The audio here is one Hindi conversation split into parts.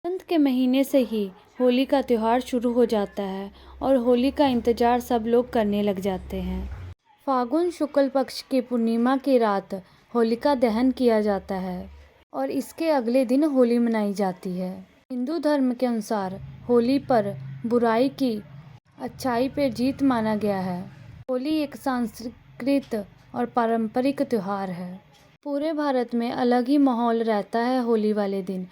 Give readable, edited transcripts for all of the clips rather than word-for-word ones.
बसंत के महीने से ही होली का त्यौहार शुरू हो जाता है और होली का इंतज़ार सब लोग करने लग जाते हैं। फागुन शुक्ल पक्ष की पूर्णिमा की रात होलिका दहन किया जाता है और इसके अगले दिन होली मनाई जाती है। हिंदू धर्म के अनुसार होली पर बुराई की अच्छाई पर जीत माना गया है। होली एक सांस्कृतिक और पारंपरिक त्यौहार है। पूरे भारत में अलग ही माहौल रहता है होली वाले दिन।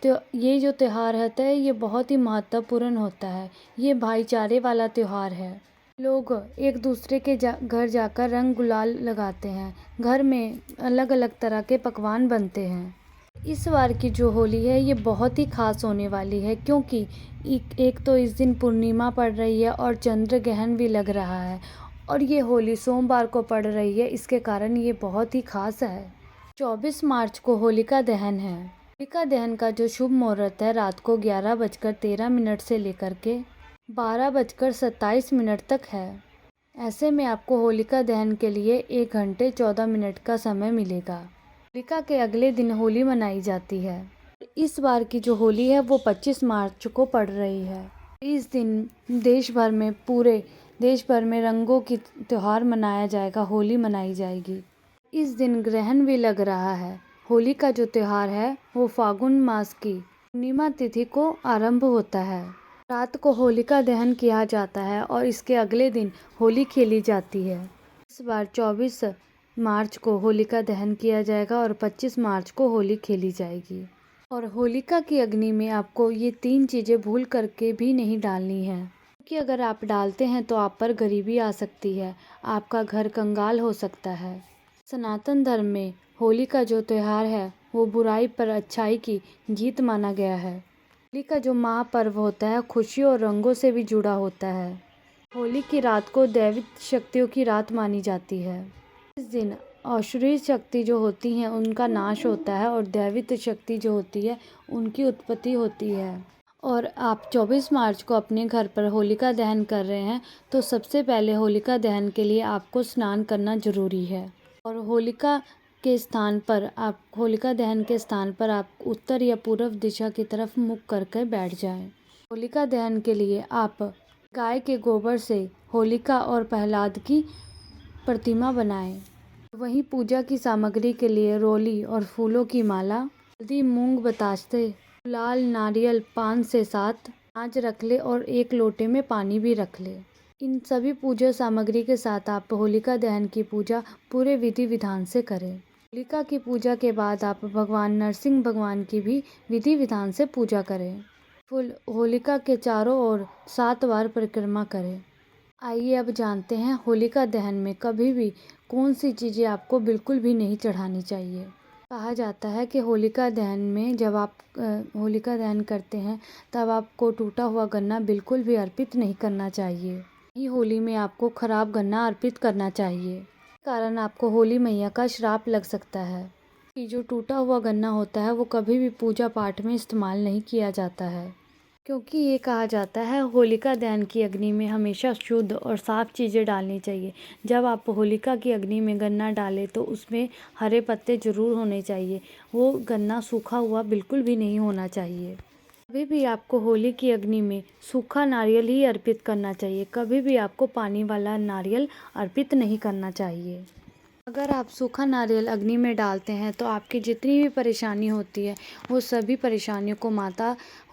तो ये जो त्यौहार होता है ये बहुत ही महत्वपूर्ण होता है। ये भाईचारे वाला त्यौहार है। लोग एक दूसरे के घर जाकर रंग गुलाल लगाते हैं। घर में अलग अलग तरह के पकवान बनते हैं। इस बार की जो होली है ये बहुत ही खास होने वाली है, क्योंकि एक तो इस दिन पूर्णिमा पड़ रही है और चंद्र ग्रहण भी लग रहा है और ये होली सोमवार को पड़ रही है। इसके कारण ये बहुत ही खास है। 24 मार्च को होलिका दहन है। होलिका दहन का जो शुभ मुहूर्त है रात को 11:13 से लेकर के 12:27 तक है। ऐसे में आपको होलिका दहन के लिए 1 घंटे 14 मिनट का समय मिलेगा। होलिका के अगले दिन होली मनाई जाती है। इस बार की जो होली है वो 25 मार्च को पड़ रही है। इस दिन पूरे देश भर में रंगों की त्यौहार मनाया जाएगा, होली मनाई जाएगी। इस दिन ग्रहण भी लग रहा है। होली का जो त्यौहार है वो फागुन मास की पूर्णिमा तिथि को आरंभ होता है। रात को होलिका दहन किया जाता है और इसके अगले दिन होली खेली जाती है। इस बार 24 मार्च को होलिका दहन किया जाएगा और 25 मार्च को होली खेली जाएगी। और होलिका की अग्नि में आपको ये 3 चीज़ें भूल करके भी नहीं डालनी है, क्योंकि अगर आप डालते हैं तो आप पर गरीबी आ सकती है, आपका घर कंगाल हो सकता है। सनातन धर्म में होली का जो त्यौहार है वो बुराई पर अच्छाई की जीत माना गया है। होली का जो महापर्व होता है खुशियों और रंगों से भी जुड़ा होता है। होली की रात को दैविक शक्तियों की रात मानी जाती है। इस दिन आसुरी शक्ति जो होती हैं उनका नाश होता है और दैविक शक्ति जो होती है उनकी उत्पत्ति होती है। और आप 24 मार्च को अपने घर पर होलिका दहन कर रहे हैं तो सबसे पहले होलिका दहन के लिए आपको स्नान करना जरूरी है। और होलिका दहन के स्थान पर आप उत्तर या पूर्व दिशा की तरफ मुख करके बैठ जाएं। होलिका दहन के लिए आप गाय के गोबर से होलिका और प्रहलाद की प्रतिमा बनाएं। वहीं पूजा की सामग्री के लिए रोली और फूलों की माला, हल्दी, मूंग, बतासे, गुलाल, नारियल 5 से 7 अनाज रख ले और 1 लोटे में पानी भी रख ले। इन सभी पूजा सामग्री के साथ आप होलिका दहन की पूजा पूरे विधि विधान से करें। होलिका की पूजा के बाद आप भगवान नरसिंह भगवान की भी विधि विधान से पूजा करें। होलिका के चारों ओर 7 बार परिक्रमा करें। आइए अब जानते हैं होलिका दहन में कभी भी कौन सी चीज़ें आपको बिल्कुल भी नहीं चढ़ानी चाहिए। कहा जाता है कि होलिका दहन में जब आप होलिका दहन करते हैं तब आपको टूटा हुआ गन्ना बिल्कुल भी अर्पित नहीं करना चाहिए। ही होली में आपको खराब गन्ना अर्पित करना चाहिए, कारण आपको होली मैया का श्राप लग सकता है कि जो टूटा हुआ गन्ना होता है वो कभी भी पूजा पाठ में इस्तेमाल नहीं किया जाता है, क्योंकि ये कहा जाता है होलिका दहन की अग्नि में हमेशा शुद्ध और साफ चीज़ें डालनी चाहिए। जब आप होलिका की अग्नि में गन्ना डालें तो उसमें हरे पत्ते ज़रूर होने चाहिए, वो गन्ना सूखा हुआ बिल्कुल भी नहीं होना चाहिए। कभी भी आपको होली की अग्नि में सूखा नारियल ही अर्पित करना चाहिए, कभी भी आपको पानी वाला नारियल अर्पित नहीं करना चाहिए। अगर आप सूखा नारियल अग्नि में डालते हैं तो आपकी जितनी भी परेशानी होती है वो सभी परेशानियों को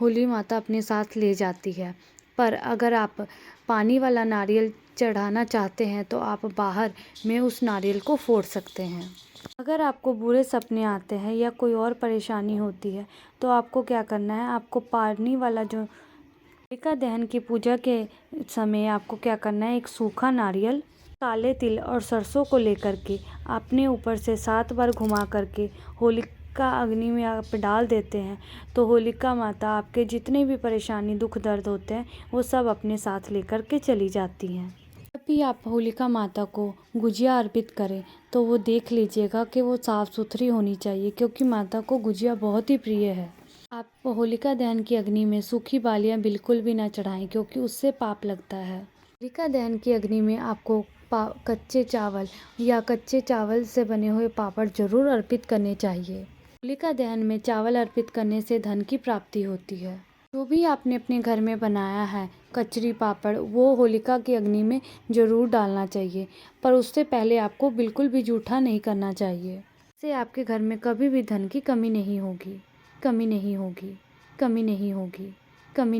होली माता अपने साथ ले जाती है। पर अगर आप पानी वाला नारियल चढ़ाना चाहते हैं तो आप बाहर में उस नारियल को फोड़ सकते हैं। अगर आपको बुरे सपने आते हैं या कोई और परेशानी होती है तो आपको क्या करना है, आपको पानी वाला जो होलिका दहन की पूजा के समय आपको क्या करना है, एक सूखा नारियल, काले तिल और सरसों को लेकर के अपने ऊपर से 7 बार घुमा करके होलिका अग्नि में आप डाल देते हैं तो होलिका माता आपके जितने भी परेशानी दुख दर्द होते हैं वो सब अपने साथ लेकर के चली जाती हैं। जब भी आप होलिका माता को गुजिया अर्पित करें तो वो देख लीजिएगा कि वो साफ़ सुथरी होनी चाहिए, क्योंकि माता को गुजिया बहुत ही प्रिय है। आप होलिका दहन की अग्नि में सूखी बालियाँ बिल्कुल भी ना चढ़ाएं, क्योंकि उससे पाप लगता है। होलिका दहन की अग्नि में आपको कच्चे चावल या कच्चे चावल से बने हुए पापड़ ज़रूर अर्पित करने चाहिए। होलिका दहन में चावल अर्पित करने से धन की प्राप्ति होती है। जो भी आपने अपने घर में बनाया है कचरी पापड़, वो होलिका की अग्नि में ज़रूर डालना चाहिए, पर उससे पहले आपको बिल्कुल भी जूठा नहीं करना चाहिए। इससे आपके घर में कभी भी धन की कमी नहीं होगी, कमी नहीं होगी, कमी नहीं होगी, कमी नहीं